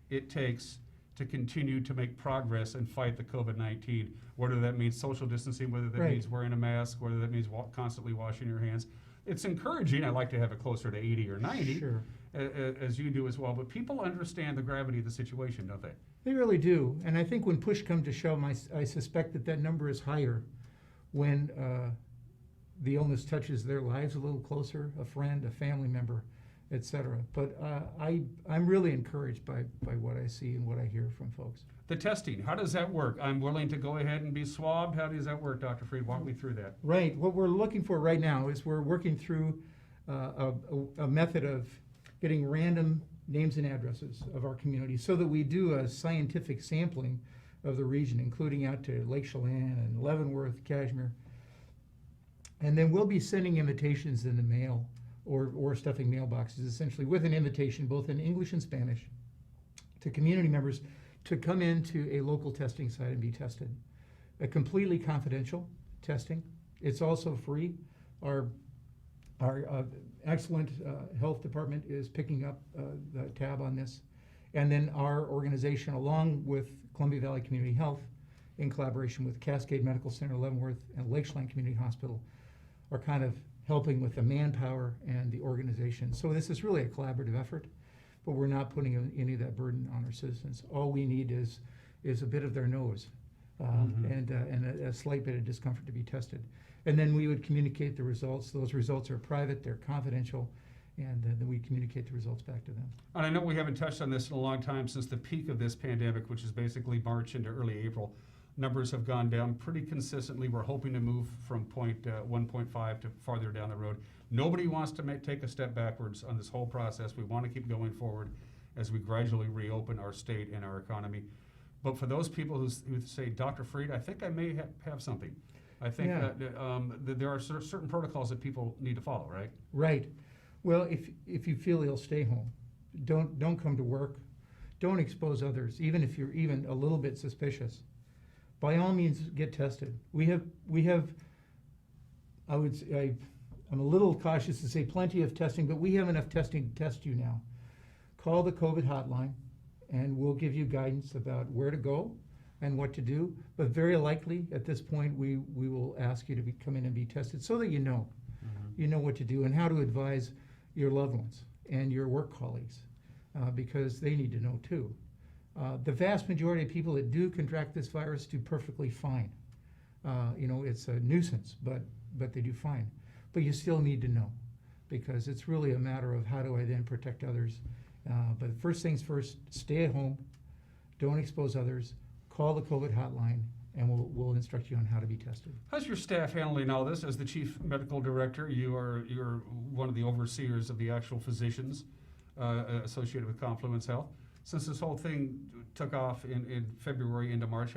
it takes to continue to make progress and fight the COVID-19, whether that means social distancing, whether that means wearing a mask, whether that means constantly washing your hands. It's encouraging. I like to have it closer to 80 or 90, sure, as you do as well. But people understand the gravity of the situation, don't they? They really do. And I think when push comes to shove, I suspect that number is higher when the illness touches their lives a little closer, a friend, a family member, etc. But I'm really encouraged by what I see and what I hear from folks. The testing, how does that work? I'm willing to go ahead and be swabbed. How does that work, Dr. Freed? Walk me through that. Right. What we're looking for right now is we're working through a method of getting random names and addresses of our community so that we do a scientific sampling of the region, including out to Lake Chelan and Leavenworth, Cashmere. And then we'll be sending invitations in the mail or stuffing mailboxes, essentially, with an invitation both in English and Spanish to community members to come into a local testing site and be tested. A completely confidential testing. It's also free. Our Our excellent health department is picking up the tab on this. And then our organization, along with Columbia Valley Community Health, in collaboration with Cascade Medical Center, Leavenworth, and Lakeshline Community Hospital, are kind of helping with the manpower and the organization. So this is really a collaborative effort, but we're not putting any of that burden on our citizens. All we need is a bit of their nose and a slight bit of discomfort to be tested. And then we would communicate the results. Those results are private, they're confidential, and then we communicate the results back to them. And I know we haven't touched on this in a long time since the peak of this pandemic, which is basically March into early April. Numbers have gone down pretty consistently. We're hoping to move from 1.5 to farther down the road. Nobody wants to take a step backwards on this whole process. We want to keep going forward as we gradually reopen our state and our economy. But for those people who say, Dr. Freed, I think I may have something. I think that there are certain protocols that people need to follow, right? Right. Well, if you feel ill, stay home. Don't come to work. Don't expose others, even if you're even a little bit suspicious. By all means, get tested. We have. I would say I'm a little cautious to say plenty of testing, but we have enough testing to test you now. Call the COVID hotline, and we'll give you guidance about where to go and what to do. But very likely, at this point, we will ask you to come in and be tested so that you know what to do and how to advise your loved ones and your work colleagues, because they need to know too. The vast majority of people that do contract this virus do perfectly fine. It's a nuisance, but they do fine. But you still need to know, because it's really a matter of how do I then protect others. But first things first, stay at home, don't expose others, call the COVID hotline, and we'll instruct you on how to be tested. How's your staff handling all this? As the chief medical director, you're one of the overseers of the actual physicians associated with Confluence Health. Since this whole thing took off in February into March,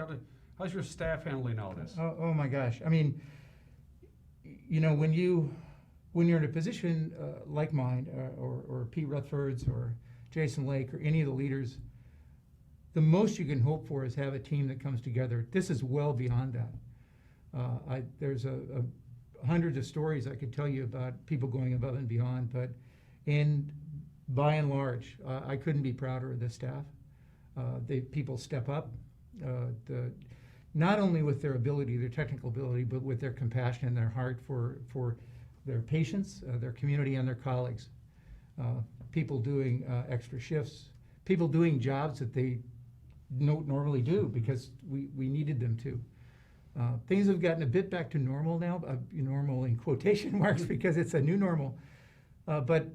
how's your staff handling all this? Oh my gosh! I mean, when you're in a position like mine, or Pete Rutherford's, or Jason Lake, or any of the leaders, the most you can hope for is have a team that comes together. This is well beyond that. There's hundreds of stories I could tell you about people going above and beyond, but by and large, I couldn't be prouder of the staff. People step up, not only with their ability, their technical ability, but with their compassion and their heart for their patients, their community, and their colleagues. People doing extra shifts, people doing jobs that they don't normally do because we needed them to. Things have gotten a bit back to normal now, normal in quotation marks because it's a new normal, but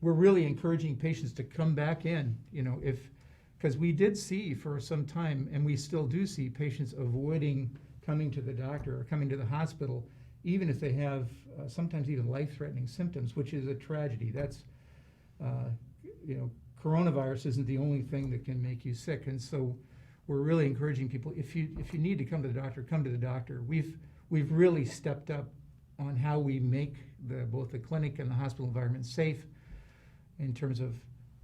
we're really encouraging patients to come back in, because we did see for some time, and we still do see patients avoiding coming to the doctor or coming to the hospital, even if they have sometimes even life-threatening symptoms, which is a tragedy. That's, coronavirus isn't the only thing that can make you sick, and so we're really encouraging people, if you need to come to the doctor, come to the doctor. We've really stepped up on how we make both the clinic and the hospital environment safe, in terms of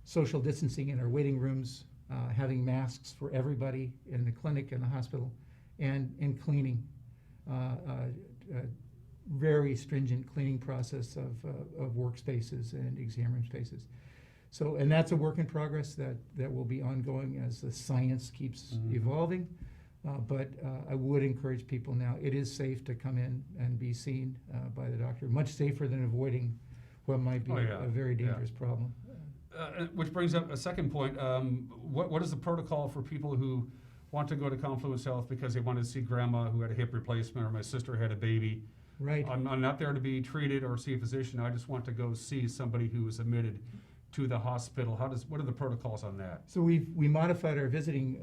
social distancing in our waiting rooms, having masks for everybody in the clinic and the hospital, and in cleaning. Very stringent cleaning process of workspaces and exam room spaces. So, and that's a work in progress that will be ongoing as the science keeps evolving. But I would encourage people now, it is safe to come in and be seen by the doctor, much safer than avoiding what might be a very dangerous problem. Which brings up a second point. What is the protocol for people who want to go to Confluence Health because they want to see grandma who had a hip replacement, or my sister had a baby? Right. I'm not there to be treated or see a physician. I just want to go see somebody who is admitted to the hospital. What are the protocols on that? So we modified our visiting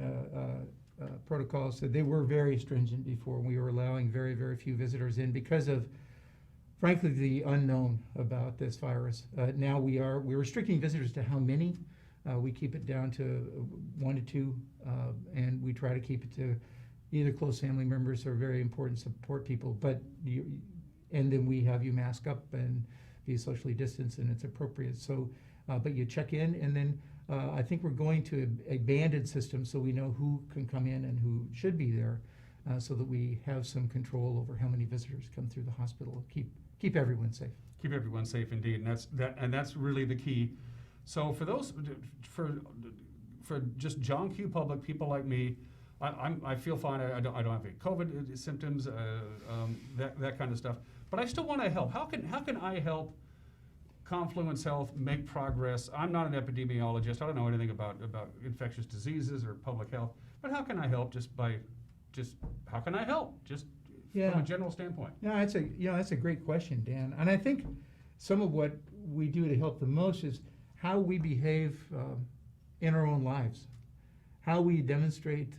protocols. So they were very stringent before. We were allowing very, very few visitors in because of, frankly, the unknown about this virus. Now we're restricting visitors to how many. We keep it down to 1 to 2, and we try to keep it to either close family members or very important support people. And then we have you mask up and be socially distanced, and it's appropriate. So, but you check in, and then I think we're going to a banded system so we know who can come in and who should be there, so that we have some control over how many visitors come through the hospital. keep everyone safe. Keep everyone safe indeed, and that's really the key. So for those, for just John Q. public people like me, I feel fine. I don't have any COVID symptoms, that kind of stuff. But I still want to help. How can I help Confluence Health make progress? I'm not an epidemiologist. I don't know anything about infectious diseases or public health. But how can I help? How can I help? From a general standpoint. No, that's a great question, Dan. And I think some of what we do to help the most is how we behave in our own lives, how we demonstrate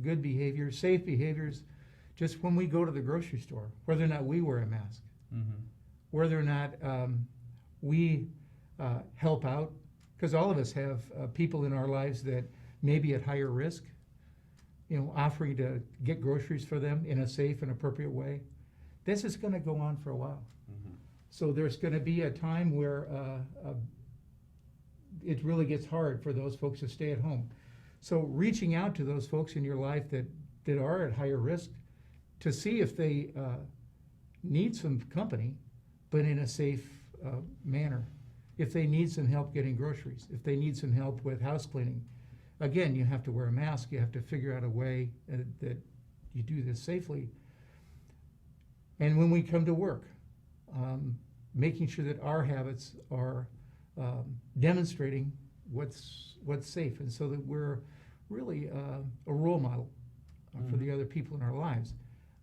good behavior, safe behaviors, just when we go to the grocery store, whether or not we wear a mask, whether or not we help out, because all of us have people in our lives that may be at higher risk, offering to get groceries for them in a safe and appropriate way. This is going to go on for a while. So there's going to be a time where it really gets hard for those folks to stay at home. So reaching out to those folks in your life that are at higher risk to see if they need some company, but in a safe manner. If they need some help getting groceries, if they need some help with house cleaning. Again, you have to wear a mask. You have to figure out a way that you do this safely. And when we come to work, making sure that our habits are demonstrating what's safe, and so that we're really a role model for the other people in our lives.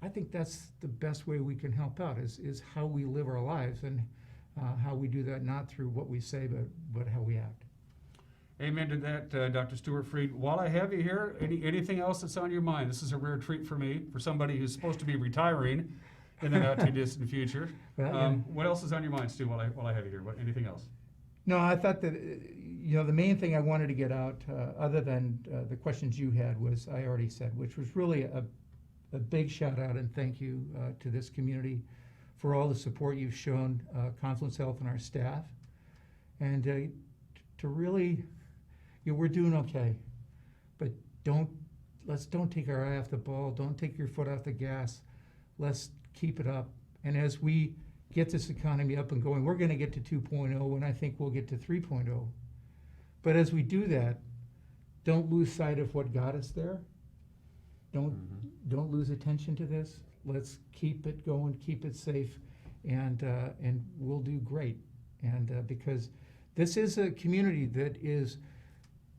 I think that's the best way we can help out is how we live our lives, and how we do that not through what we say, but how we act. Amen to that, Dr. Stuart Freed. While I have you here, anything else that's on your mind? This is a rare treat for me, for somebody who's supposed to be retiring in the not too distant future. What else is on your mind, Stu, while I have you here? Anything else? No, I thought that the main thing I wanted to get out, other than the questions you had, was I already said, which was really a big shout out and thank you to this community for all the support you've shown Confluence Health and our staff, and to really, we're doing okay, but let's don't take our eye off the ball. Don't take your foot off the gas. Let's keep it up. And as we get this economy up and going, we're going to get to 2.0, and I think we'll get to 3.0. But as we do that, don't lose sight of what got us there. Don't lose attention to this. Let's keep it going, keep it safe, and we'll do great. And because this is a community that is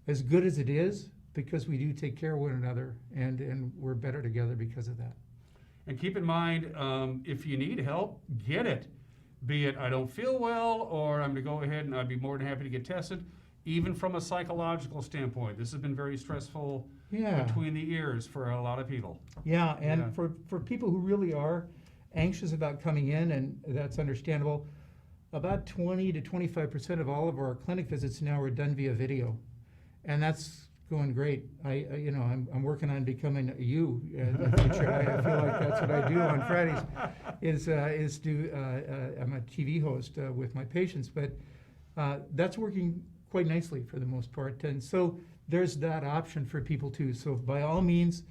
as good as it is because we do take care of one another, and we're better together because of that. And keep in mind, if you need help, get it. Be it I don't feel well, or I'm going to go ahead and I'd be more than happy to get tested. Even from a psychological standpoint, this has been very stressful between the ears for a lot of people. Yeah, and for people who really are anxious about coming in, and that's understandable, about 20 to 25% of all of our clinic visits now are done via video, and that's going great. I'm working on becoming you in the future. I feel like that's what I do on Fridays. I'm a TV host with my patients, but that's working quite nicely for the most part. And so there's that option for people too. So by all means,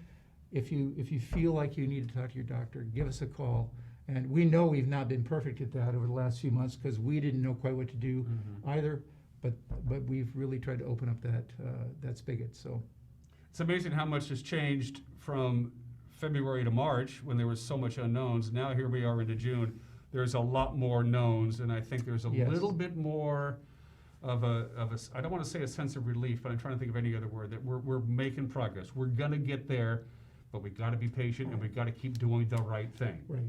if you feel like you need to talk to your doctor, give us a call. And we know we've not been perfect at that over the last few months because we didn't know quite what to do either. But we've really tried to open up that spigot. So it's amazing how much has changed from February to March when there was so much unknowns. Now here we are into June. There's a lot more knowns, and I think there's a little bit more of a I don't want to say a sense of relief, but I'm trying to think of any other word, that we're making progress. We're gonna get there, but we got to be patient and we got to keep doing the right thing. Right.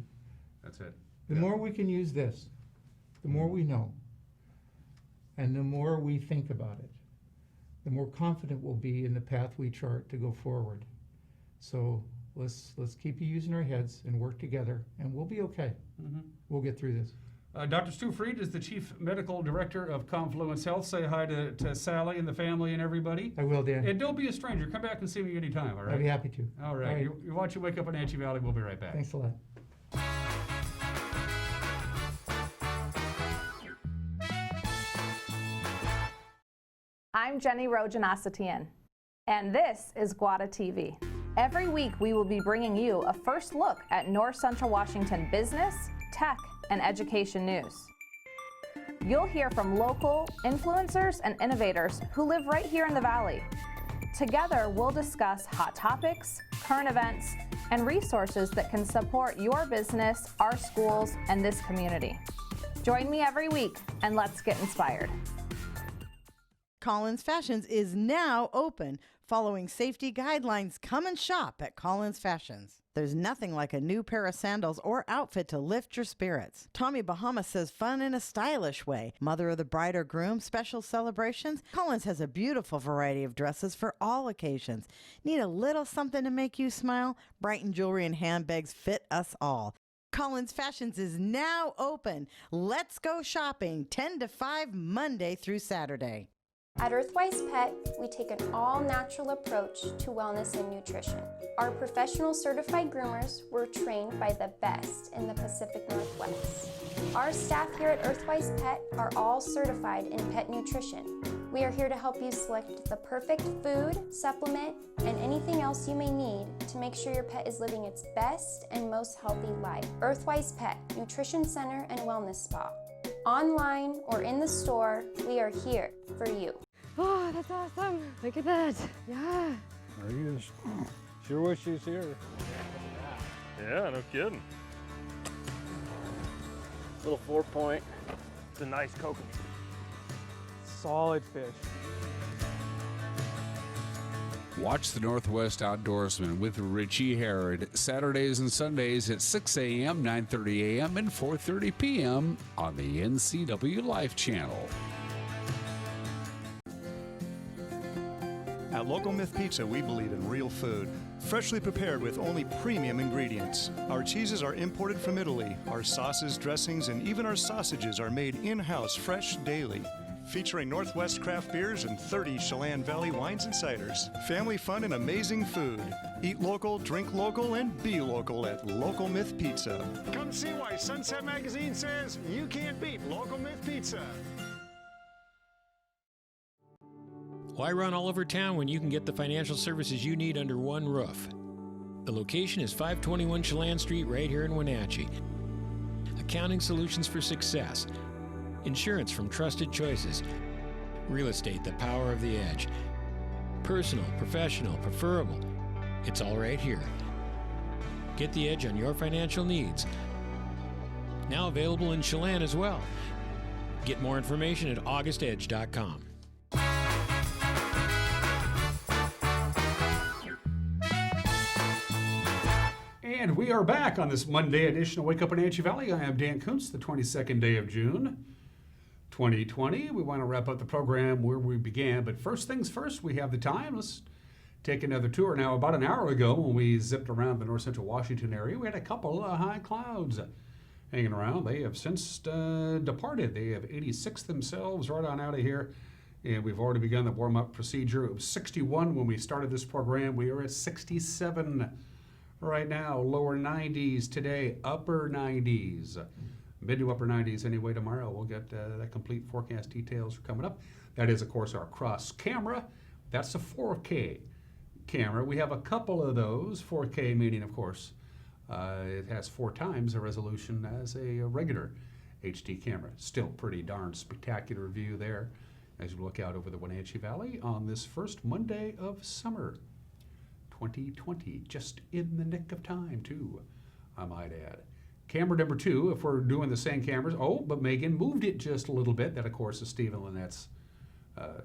That's it. The more we can use this, the more we know. And the more we think about it, the more confident we'll be in the path we chart to go forward. So let's keep using our heads and work together, and we'll be okay. We'll get through this. Dr. Stu Freed is the Chief Medical Director of Confluence Health. Say hi to Sally and the family and everybody. I will, Dan. And don't be a stranger. Come back and see me anytime, all right? I'll be happy to. All right. You watch you Wake Up in Wenatchee Valley. We'll be right back. Thanks a lot. I'm Jenny Rojanasatian, and this is Guada TV. Every week we will be bringing you a first look at North Central Washington business, tech, and education news. You'll hear from local influencers and innovators who live right here in the Valley. Together, we'll discuss hot topics, current events, and resources that can support your business, our schools, and this community. Join me every week, and let's get inspired. Collins Fashions is now open. Following safety guidelines, come and shop at Collins Fashions. There's nothing like a new pair of sandals or outfit to lift your spirits. Tommy Bahama says fun in a stylish way. Mother of the bride or groom, special celebrations. Collins has a beautiful variety of dresses for all occasions. Need a little something to make you smile? Brighton jewelry and handbags fit us all. Collins Fashions is now open. Let's go shopping 10 to 5 Monday through Saturday. At Earthwise Pet, we take an all-natural approach to wellness and nutrition. Our professional certified groomers were trained by the best in the Pacific Northwest. Our staff here at Earthwise Pet are all certified in pet nutrition. We are here to help you select the perfect food, supplement, and anything else you may need to make sure your pet is living its best and most healthy life. Earthwise Pet, Nutrition Center and Wellness Spa. Online or in the store, we are here for you. Oh, that's awesome. Look at that. Yeah. There he is. Sure wish he was here. Yeah, no kidding. Little 4-point. It's a nice coconut. Solid fish. Watch the Northwest Outdoorsman with Richie Herod Saturdays and Sundays at 6 a.m., 9:30 a.m., and 4:30 p.m. on the NCW Life Channel. At Local Myth Pizza, we believe in real food, freshly prepared with only premium ingredients. Our cheeses are imported from Italy. Our sauces, dressings, and even our sausages are made in-house fresh daily. Featuring Northwest craft beers and 30 Chelan Valley wines and ciders. Family fun and amazing food. Eat local, drink local, and be local at Local Myth Pizza. Come see why Sunset Magazine says you can't beat Local Myth Pizza. Why run all over town when you can get the financial services you need under one roof? The location is 521 Chelan Street right here in Wenatchee. Accounting solutions for success. Insurance from trusted choices. Real estate, the power of the edge. Personal, professional, preferable. It's all right here. Get the edge on your financial needs. Now available in Chelan as well. Get more information at augustedge.com. And we are back on this Monday edition of Wake Up in Wenatchee Valley. I am Dan Kuntz, the 22nd day of June, 2020. We want to wrap up the program where we began, but first things first, we have the time. Let's take another tour. Now, about an hour ago, when we zipped around the north central Washington area, we had a couple of high clouds hanging around. They have since departed. They have 86 themselves right on out of here, and we've already begun the warm-up procedure. It was 61 when we started this program. We are at 67 right now. Lower 90s today, upper 90s. Mid to upper 90s anyway tomorrow. We'll get that complete forecast details coming up. That is, of course, our cross camera. That's a 4K camera. We have a couple of those. 4K meaning, of course, it has 4 times the resolution as a regular HD camera. Still pretty darn spectacular view there as you look out over the Wenatchee Valley on this first Monday of summer 2020. Just in the nick of time, too, I might add. Camera number 2, if we're doing the same cameras. Oh, but Megan moved it just a little bit. That, of course, is Steve and Lynette's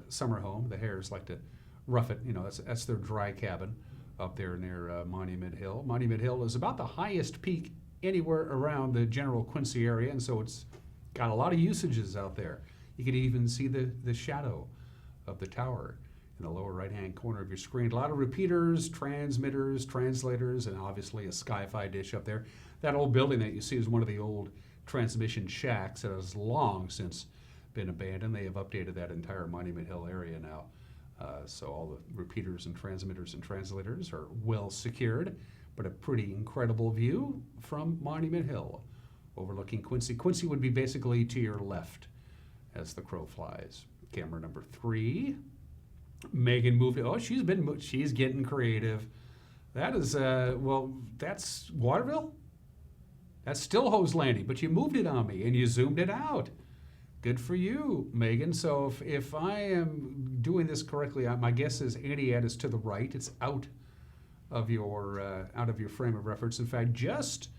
summer home. The Hares like to rough it. You know, that's their dry cabin up there near Monument Hill. Monument Hill is about the highest peak anywhere around the general Quincy area, and so it's got a lot of usages out there. You can even see the shadow of the tower in the lower right-hand corner of your screen. A lot of repeaters, transmitters, translators, and obviously a Sky-Fi dish up there. That old building that you see is one of the old transmission shacks that has long since been abandoned. They have updated that entire Monument Hill area now. So all the repeaters and transmitters and translators are well secured, but a pretty incredible view from Monument Hill overlooking Quincy. Quincy would be basically to your left as the crow flies. Camera number 3. Megan moved it. Oh, she's getting creative. That is, well, that's Waterville? That's still hose landing, but you moved it on me and you zoomed it out. Good for you, Megan. So if I am doing this correctly, my guess is Aniad is to the right. It's out of your frame of reference. In fact, just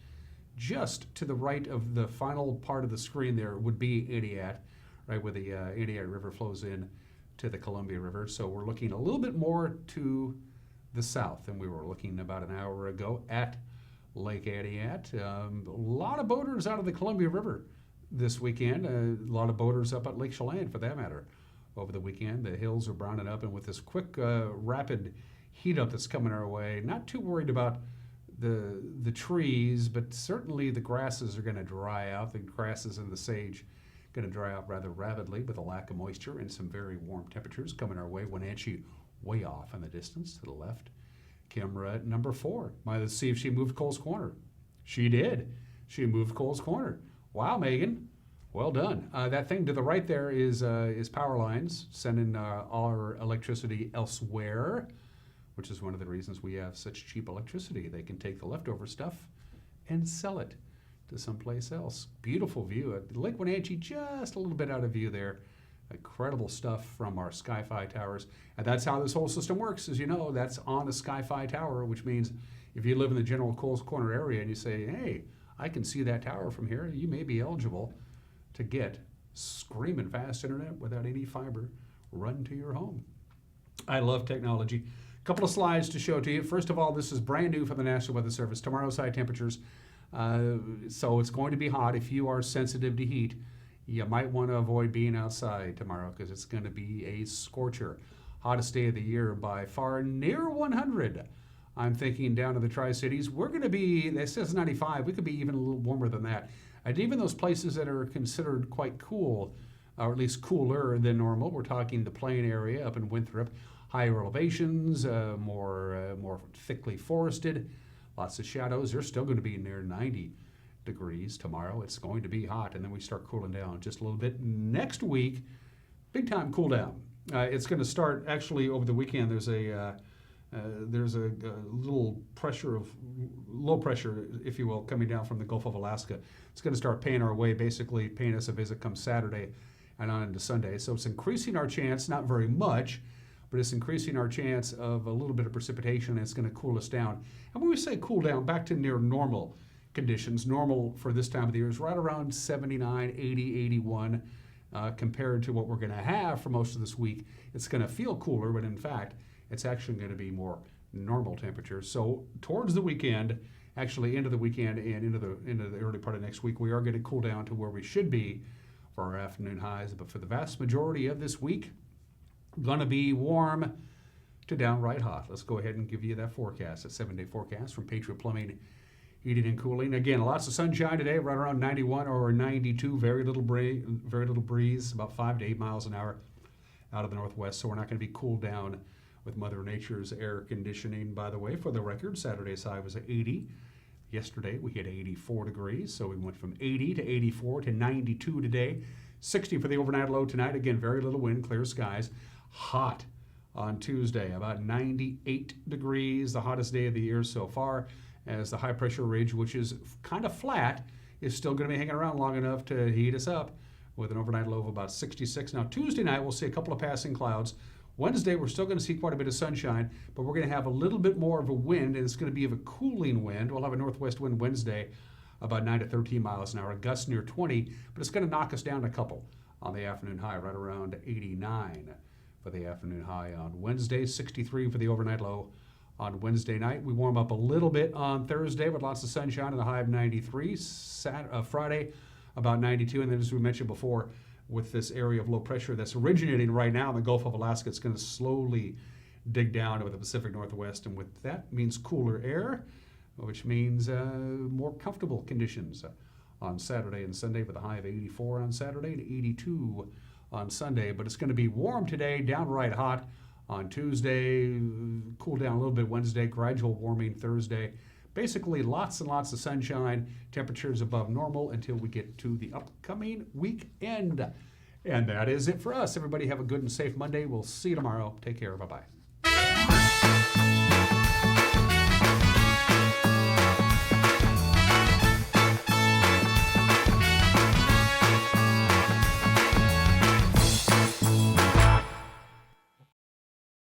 to the right of the final part of the screen there would be Aniad, right where the Aniad River flows in to the Columbia River. So we're looking a little bit more to the south than we were looking about an hour ago at Lake Aniad. A lot of boaters out of the Columbia River this weekend. A lot of boaters up at Lake Chelan, for that matter, over the weekend. The hills are browning up, and with this quick, rapid heat up that's coming our way, not too worried about the trees, but certainly the grasses are going to dry out. The grasses and the sage going to dry out rather rapidly with a lack of moisture and some very warm temperatures coming our way. Wenatchee way off in the distance to the left. Camera at number 4. Let's see if she moved Cole's Corner. She did. She moved Cole's Corner. Wow, Megan. Well done. That thing to the right there is power lines sending our electricity elsewhere, which is one of the reasons we have such cheap electricity. They can take the leftover stuff and sell it to someplace else. Beautiful view. Lake Wenatchee just a little bit out of view there. Incredible stuff from our Sky-Fi towers. And that's how this whole system works. As you know, that's on a Sky-Fi tower, which means if you live in the general Coles Corner area and you say, hey, I can see that tower from here, you may be eligible to get screaming fast internet without any fiber run to your home. I love technology. A couple of slides to show to you. First of all, this is brand new from the National Weather Service. Tomorrow's high temperatures. So it's going to be hot. If you are sensitive to heat, you might want to avoid being outside tomorrow because it's going to be a scorcher. Hottest day of the year by far, near 100. I'm thinking down to the Tri-Cities. We're going to be, this says 95. We could be even a little warmer than that. And even those places that are considered quite cool, or at least cooler than normal, we're talking the plain area up in Winthrop, higher elevations, more thickly forested, lots of shadows. They're still going to be near 90 degrees tomorrow. It's going to be hot, and then we start cooling down just a little bit. Next week, big time cool down. It's going to start actually over the weekend. There's a little pressure of low pressure, if you will, coming down from the Gulf of Alaska. It's going to start paying our way, basically paying us a visit come Saturday and on into Sunday. So it's increasing our chance, not very much, but it's increasing our chance of a little bit of precipitation, and it's going to cool us down. And when we say cool down, back to near normal conditions. Normal for this time of the year is right around 79, 80, 81 compared to what we're going to have for most of this week. It's going to feel cooler, but in fact, it's actually going to be more normal temperatures. So towards the weekend, actually into the weekend and into the early part of next week, we are going to cool down to where we should be for our afternoon highs. But for the vast majority of this week, going to be warm to downright hot. Let's go ahead and give you that forecast, a 7-day forecast from Patriot Plumbing, Heating and Cooling. Again, lots of sunshine today, right around 91 or 92. Very little breeze, about 5 to 8 miles an hour out of the northwest. So we're not going to be cooled down with Mother Nature's air conditioning. By the way, for the record, Saturday's high was at 80. Yesterday, we hit 84 degrees. So we went from 80 to 84 to 92 today. 60 for the overnight low tonight. Again, very little wind, clear skies. Hot on Tuesday, about 98 degrees, the hottest day of the year so far, as the high pressure ridge, which is kind of flat, is still going to be hanging around long enough to heat us up with an overnight low of about 66. Now, Tuesday night, we'll see a couple of passing clouds. Wednesday, we're still going to see quite a bit of sunshine, but we're going to have a little bit more of a wind, and it's going to be of a cooling wind. We'll have a northwest wind Wednesday, about 9 to 13 miles an hour, a gust near 20, but it's going to knock us down a couple on the afternoon high, right around 89 for the afternoon high on Wednesday, 63 for the overnight low on Wednesday night. We warm up a little bit on Thursday with lots of sunshine and a high of 93. Friday, about 92, and then as we mentioned before, with this area of low pressure that's originating right now in the Gulf of Alaska, it's going to slowly dig down to the Pacific Northwest, and with that means cooler air, which means more comfortable conditions on Saturday and Sunday, with a high of 84 on Saturday and 82 on Sunday. But it's going to be warm today, downright hot on Tuesday, cool down a little bit Wednesday, gradual warming Thursday. Basically, lots and lots of sunshine, temperatures above normal until we get to the upcoming weekend. And that is it for us. Everybody have a good and safe Monday. We'll see you tomorrow. Take care. Bye-bye.